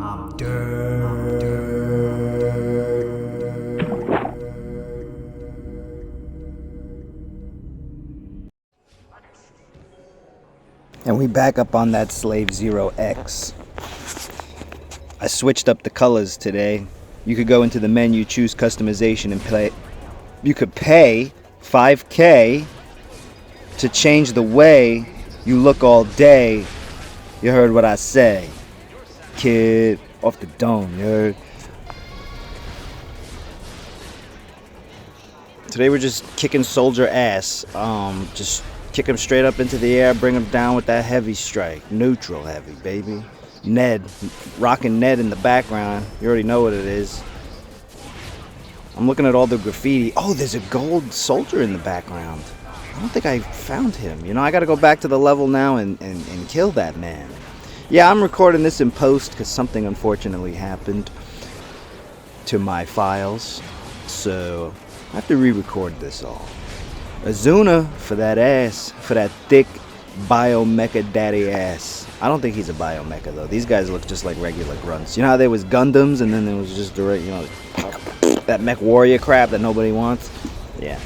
I'm dirt. And we back up on that Slave Xerox. I switched up the colors today. You could go into the menu, choose customization, and play. You could pay $5K to change the way you look all day. You heard what I say, kid. Off the dome, you heard. Today we're just kicking soldier ass. Just kick him straight up into the air, bring him down with that heavy strike. Neutral heavy, baby. Ned, rocking Ned in the background. You already know what it is. I'm looking at all the graffiti. Oh, there's a gold soldier in the background. I don't think I found him. You know, I gotta go back to the level now and kill that man. Yeah, I'm recording this in post because something unfortunately happened to my files. So I have to re-record this all. Azuna for that ass, for that thick biomecha daddy ass. I don't think he's a biomecha though. These guys look just like regular grunts. You know how there was Gundams and then there was just direct, you know, that mech warrior crap that nobody wants? Yeah,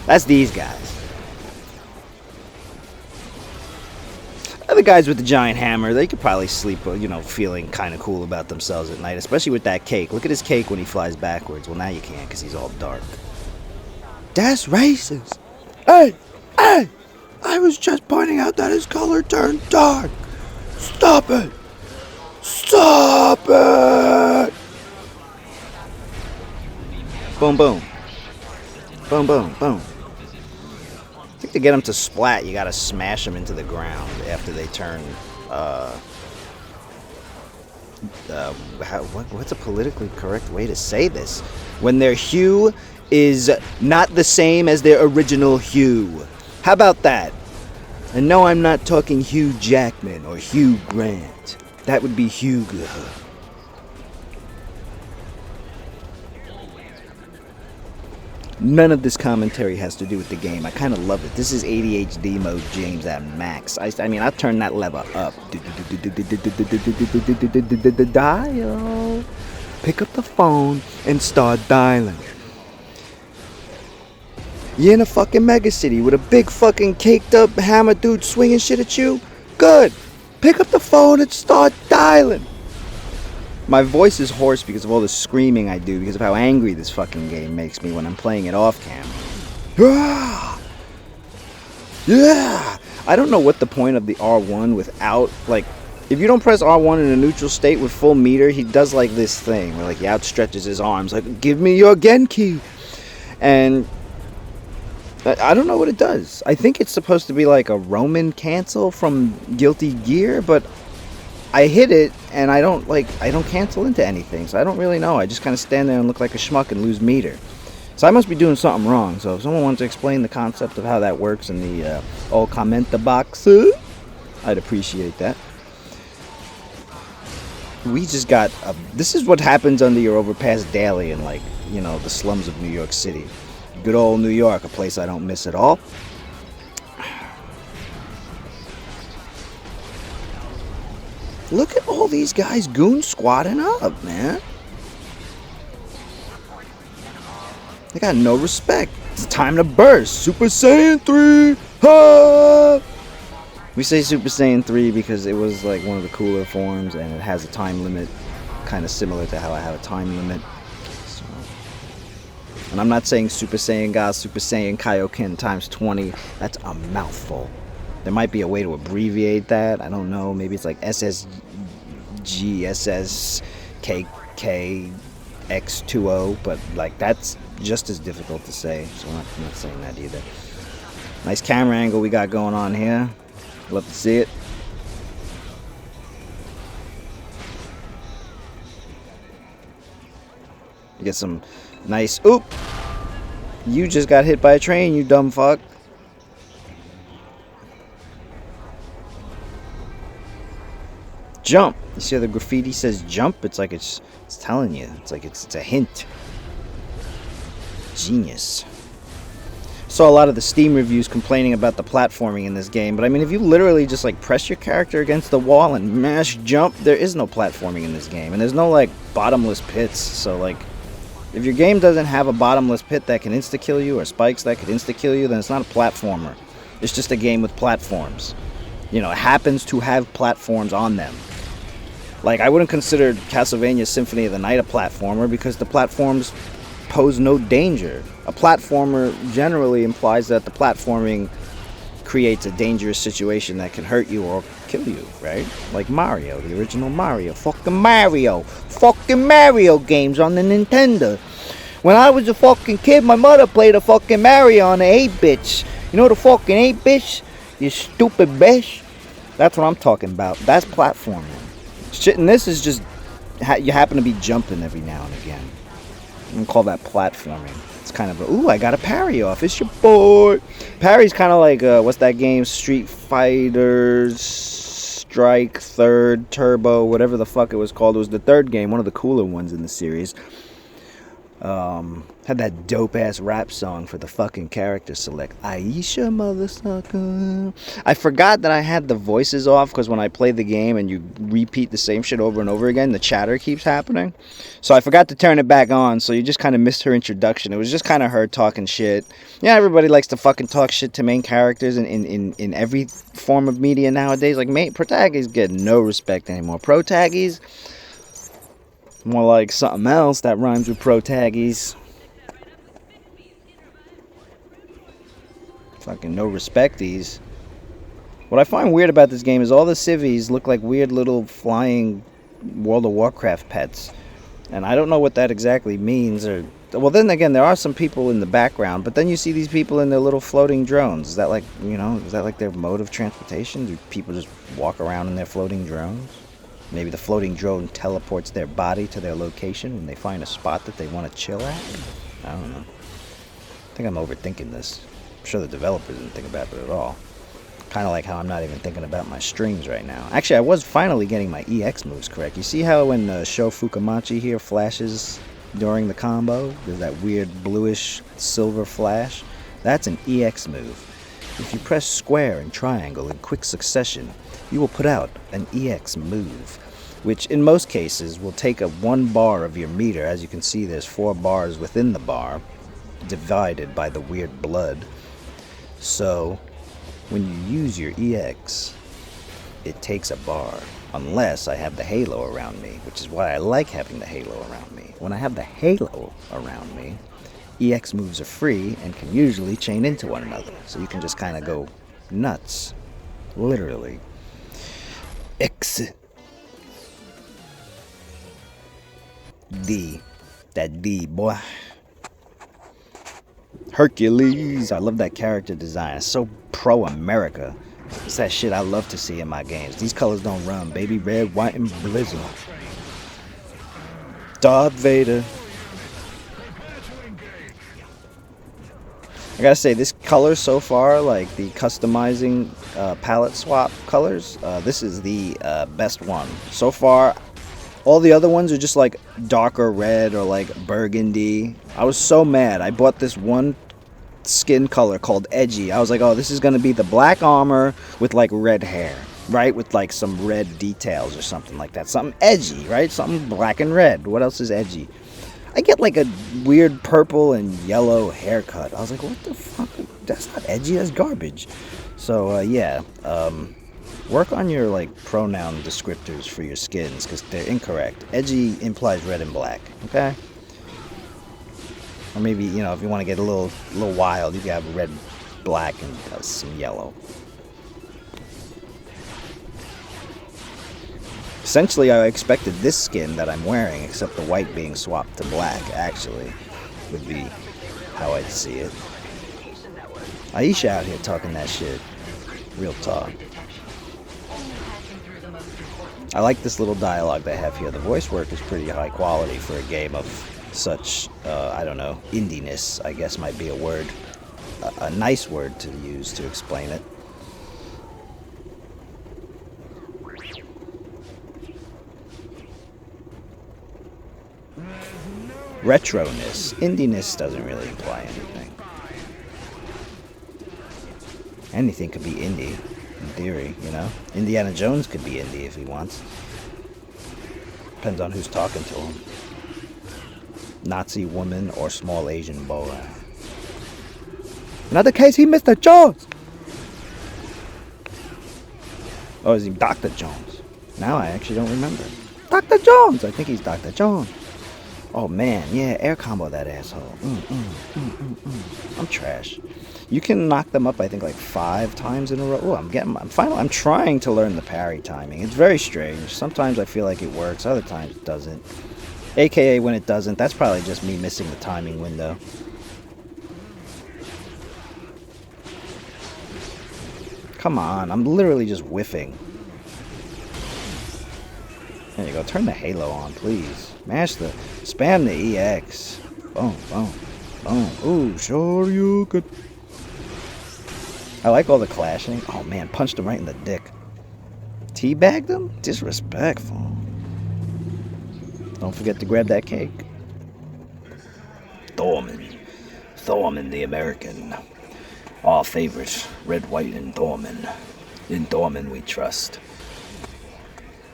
that's these guys. The guys with the giant hammer, they could probably sleep, you know, feeling kind of cool about themselves at night, especially with that cake. Look at his cake when he flies backwards. Well, now you can't because he's all dark. That's racist. Hey, I was just pointing out that his color turned dark. Stop it. Stop it. Boom, boom. Boom, boom, boom. I think to get them to splat, you gotta smash them into the ground after they turn. What's a politically correct way to say this? When their hue is not the same as their original hue. How about that? And no, I'm not talking Hugh Jackman or Hugh Grant. That would be Hugo. None of this commentary has to do with the game. I kind of love it. This is ADHD mode, James, at max. I mean, I turned that lever up. Dial. Pick up the phone and start dialing. You're in a fucking mega city with a big fucking caked up hammer dude swinging shit at you? Good. Pick up the phone and start dialing. My voice is hoarse because of all the screaming I do, because of how angry this fucking game makes me when I'm playing it off camera. Yeah! I don't know what the point of the R1 without, like, if you don't press R1 in a neutral state with full meter, he does like this thing where like he outstretches his arms like, give me your Genki! And I don't know what it does. I think it's supposed to be like a Roman cancel from Guilty Gear, but I hit it and I don't cancel into anything, so I don't really know. I just kind of stand there and look like a schmuck and lose meter. So I must be doing something wrong. So if someone wants to explain the concept of how that works in the all comment box, I'd appreciate that. We just got this is what happens under your overpass daily in, like, you know, the slums of New York City. Good old New York, a place I don't miss at all. Look at all these guys goon squatting up, man. They got no respect. It's time to burst. Super Saiyan 3. Ha! We say Super Saiyan 3 because it was like one of the cooler forms and it has a time limit, kind of similar to how I have a time limit. So, and I'm not saying Super Saiyan God, Super Saiyan Kaioken times 20. That's a mouthful. There might be a way to abbreviate that. I don't know. Maybe it's like SSG, SSKK, X20, but like that's just as difficult to say. So I'm not saying that either. Nice camera angle we got going on here. Love to see it. You get some nice. Oop! You just got hit by a train, you dumb fuck. Jump. You see how the graffiti says jump? It's like it's telling you. It's like it's a hint. Genius. Saw a lot of the Steam reviews complaining about the platforming in this game, but I mean, if you literally just like press your character against the wall and mash jump, there is no platforming in this game, and there's no like bottomless pits. So like, if your game doesn't have a bottomless pit that can insta kill you or spikes that could insta kill you, then it's not a platformer. It's just a game with platforms. You know, it happens to have platforms on them. Like, I wouldn't consider Castlevania Symphony of the Night a platformer because the platforms pose no danger. A platformer generally implies that the platforming creates a dangerous situation that can hurt you or kill you, right? Like Mario, the original Mario. Fucking Mario games on the Nintendo. When I was a fucking kid, my mother played a fucking Mario on the 8-bits. You know the fucking 8-bits? You stupid bitch. That's what I'm talking about. That's platforming. Shit, and this is just, you happen to be jumping every now and again. I'm gonna call that platforming. It's kind of a, ooh, I got a parry off. It's your boy. Parry's kind of like, what's that game? Street Fighter Strike Third Turbo, whatever the fuck it was called. It was the third game, one of the cooler ones in the series. Had that dope ass rap song for the fucking character select. Aisha mother sucker. I forgot that I had the voices off because when I play the game and you repeat the same shit over and over again, the chatter keeps happening. So I forgot to turn it back on, so you just kind of missed her introduction. It was just kind of her talking shit. Yeah, everybody likes to fucking talk shit to main characters in every form of media nowadays. Like, protagonists get no respect anymore. Protaggies, more like something else that rhymes with protaggies. Fucking no respecties. What I find weird about this game is all the civvies look like weird little flying World of Warcraft pets. And I don't know what that exactly means. Or, well, then again, there are some people in the background, but then you see these people in their little floating drones. Is that like, you know, is that like their mode of transportation? Do people just walk around in their floating drones? Maybe the floating drone teleports their body to their location when they find a spot that they want to chill at? I don't know. I think I'm overthinking this. I'm sure the developers didn't think about it at all. Kind of like how I'm not even thinking about my streams right now. Actually, I was finally getting my EX moves correct. You see how when Sho Fukamachi here flashes during the combo, there's that weird bluish silver flash? That's an EX move. If you press square and triangle in quick succession, you will put out an EX move, which in most cases will take up 1 bar of your meter. As you can see, there's 4 bars within the bar, divided by the weird blood. So, when you use your EX, it takes a bar, unless I have the halo around me, which is why I like having the halo around me. When I have the halo around me, EX moves are free and can usually chain into one another, so you can just kind of go nuts, literally. Exit. D. That D, boy. Hercules. I love that character design. It's so pro-America. It's that shit I love to see in my games. These colors don't run, baby. Red, white, and blizzard. Darth Vader. I gotta say, this color so far, like the customizing palette swap colors, this is the best one. So far, all the other ones are just like darker red or like burgundy. I was so mad. I bought this one skin color called Edgy. I was like, oh, this is gonna be the black armor with like red hair, right? With like some red details or something like that. Something edgy, right? Something black and red. What else is edgy? I get like a weird purple and yellow haircut. I was like, what the fuck? That's not edgy, that's garbage. So, yeah. Work on your like pronoun descriptors for your skins, because they're incorrect. Edgy implies red and black, okay? Or maybe, you know, if you want to get a little wild, you can have red, black, and some yellow. Essentially, I expected this skin that I'm wearing, except the white being swapped to black, actually, would be how I'd see it. Aisha out here talking that shit. Real talk. I like this little dialogue they have here. The voice work is pretty high quality for a game of such, I don't know, indiness, I guess might be a word. A nice word to use to explain it. Retroness. Indiness doesn't really imply anything. Anything could be indie, in theory, you know? Indiana Jones could be indie if he wants. Depends on who's talking to him. Nazi woman or small Asian boy. Another case, he Mr. Jones! Oh, is he Dr. Jones? Now I actually don't remember. Dr. Jones! I think he's Dr. Jones. Oh man, yeah, air combo that asshole. I'm trash. You can knock them up, I think, like 5 times in a row. Oh, I'm trying to learn the parry timing. It's very strange. Sometimes I feel like it works, other times it doesn't. AKA when it doesn't, that's probably just me missing the timing window. Come on, I'm literally just whiffing. There you go, turn the halo on, please. Spam the EX. Boom, boom, boom. Ooh, sure you could. I like all the clashing. Oh man, punched him right in the dick. Teabagged him? Disrespectful. Don't forget to grab that cake. Thorman the American. Our favorite, red, white, and Thorman. In Thorman we trust.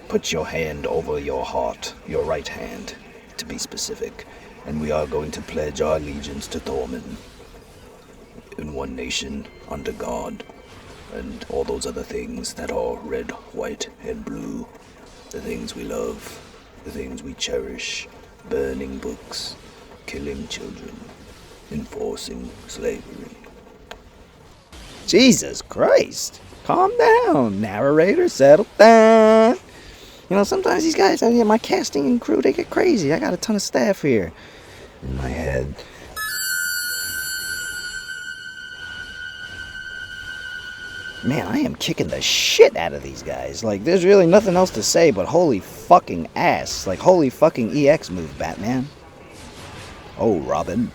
Put your hand over your heart, your right hand, to be specific, and we are going to pledge our allegiance to Thorman. In one nation, under God, and all those other things that are red, white, and blue. The things we love, the things we cherish, burning books, killing children, enforcing slavery. Jesus Christ! Calm down, narrator, settle down. You know, sometimes these guys out here, my casting and crew, they get crazy. I got a ton of staff here. In my head. Man, I am kicking the shit out of these guys. Like, there's really nothing else to say but holy fucking ass. Like, holy fucking EX move, Batman. Oh, Robin.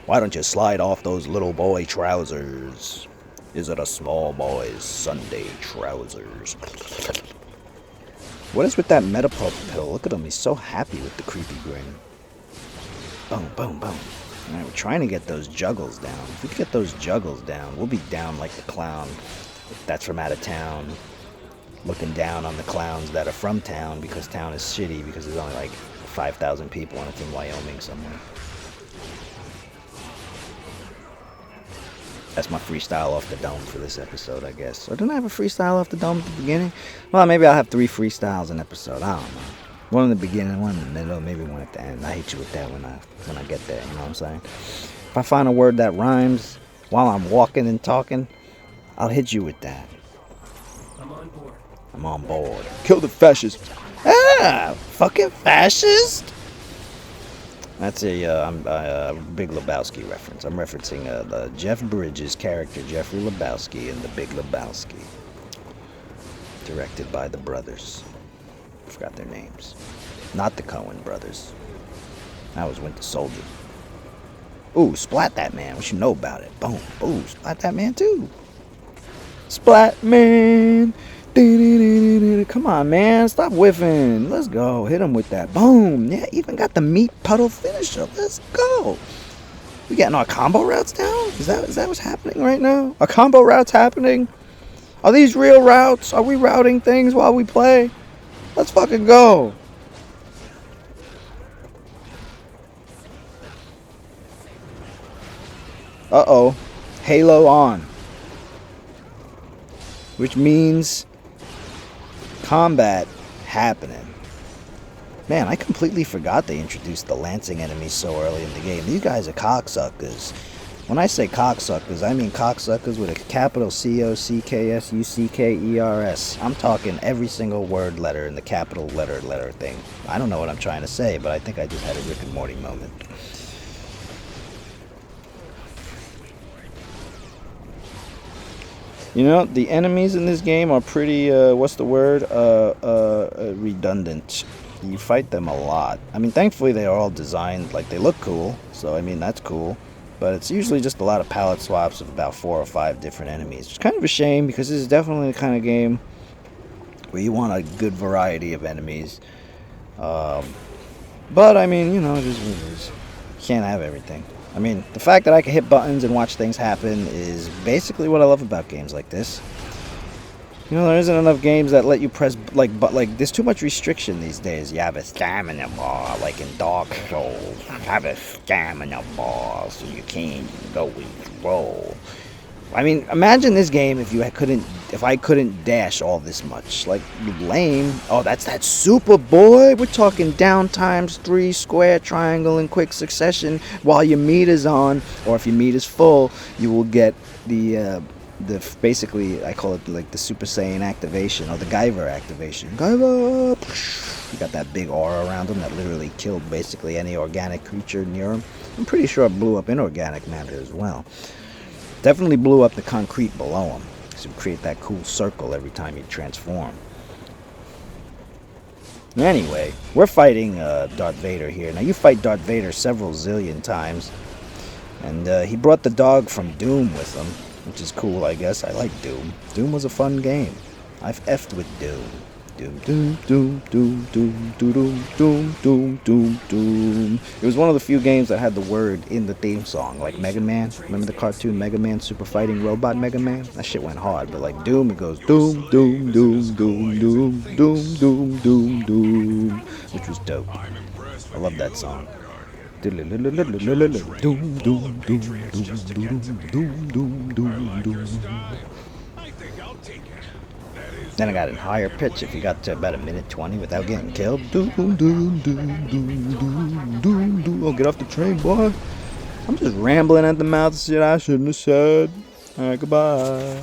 Why don't you slide off those little boy trousers? Is it a small boy's Sunday trousers? What is with that Metapulp pill? Look at him, he's so happy with the creepy grin. Boom, boom, boom. Alright, we're trying to get those juggles down. If we can get those juggles down, we'll be down like the clown that's from out of town. Looking down on the clowns that are from town because town is shitty because there's only like 5,000 people and it's in Wyoming somewhere. That's my freestyle off the dome for this episode, I guess. Or didn't I have a freestyle off the dome at the beginning? Well, maybe I'll have 3 freestyles an episode. I don't know. One in the beginning, one in the middle, maybe one at the end. I hit you with that when I get there, you know what I'm saying? If I find a word that rhymes while I'm walking and talking, I'll hit you with that. I'm on board. I'm on board. Kill the fascist. Ah, fucking fascist? That's a Big Lebowski reference. I'm referencing the Jeff Bridges character, Jeffrey Lebowski, in The Big Lebowski. Directed by the brothers. I forgot their names. Not the Coen brothers. That was Winter Soldier. Ooh, splat that man. What you know about it? Boom. Ooh, splat that man too. Splat man. Come on, man. Stop whiffing. Let's go. Hit him with that. Boom. Yeah, even got the meat puddle finisher. Let's go. We getting our combo routes down? Is that what's happening right now? Are combo routes happening? Are these real routes? Are we routing things while we play? Let's fucking go. Uh-oh. Halo on. Which means combat happening. Man, I completely forgot they introduced the lancing enemies so early in the game. These guys are cocksuckers. When I say cocksuckers, I mean cocksuckers with a capital C-O-C-K-S-U-C-K-E-R-S. I'm talking every single word letter in the capital letter thing. I don't know what I'm trying to say, but I think I just had a Rick and Morty moment. You know, the enemies in this game are pretty, what's the word? Redundant. You fight them a lot. I mean, thankfully they are all designed, like, they look cool. So, I mean, that's cool. But it's usually just a lot of palette swaps of about 4 or 5 different enemies. It's kind of a shame because this is definitely the kind of game where you want a good variety of enemies. But, I mean, you know, it is what it is. You can't have everything. I mean, the fact that I can hit buttons and watch things happen is basically what I love about games like this. You know, there isn't enough games that let you press, like, there's too much restriction these days. You have a stamina bar, like in Dark Souls. You have a stamina bar, so you can't always roll. I mean, imagine this game if I couldn't dash all this much. Like, lame. Oh, that's that Superboy. We're talking down times 3, square, triangle in quick succession while your meter's on, or if your meter's full, you will get the basically, I call it like the Super Saiyan activation, or the Guyver activation. Guyver! You got that big aura around him that literally killed basically any organic creature near him. I'm pretty sure it blew up inorganic matter as well. Definitely blew up the concrete below him, so you create that cool circle every time you transform. Anyway, we're fighting Darth Vader here. Now, you fight Darth Vader several zillion times, and he brought the dog from Doom with him, which is cool, I guess. I like Doom. Doom was a fun game. I've effed with Doom. Doom, doom, doom, doom, doom, doom, doom, doom, doom, doom. It was one of the few games that had the word in the theme song, like Mega Man. Remember the cartoon Mega Man, Super Fighting Robot Mega Man? That shit went hard, but like Doom, it goes doom, doom, doom, doom, doom, doom, doom, doom, doom, which was dope. I love that song. Doom, doom, doom, doom, doom, doom, doom, doom. Then I got in higher pitch if you got to about 1:20 without getting killed. Doom, doom, doom, doom, doom, doom, doom. Oh, get off the train, boy. I'm just rambling at the mouth of shit I shouldn't have said. Alright, goodbye.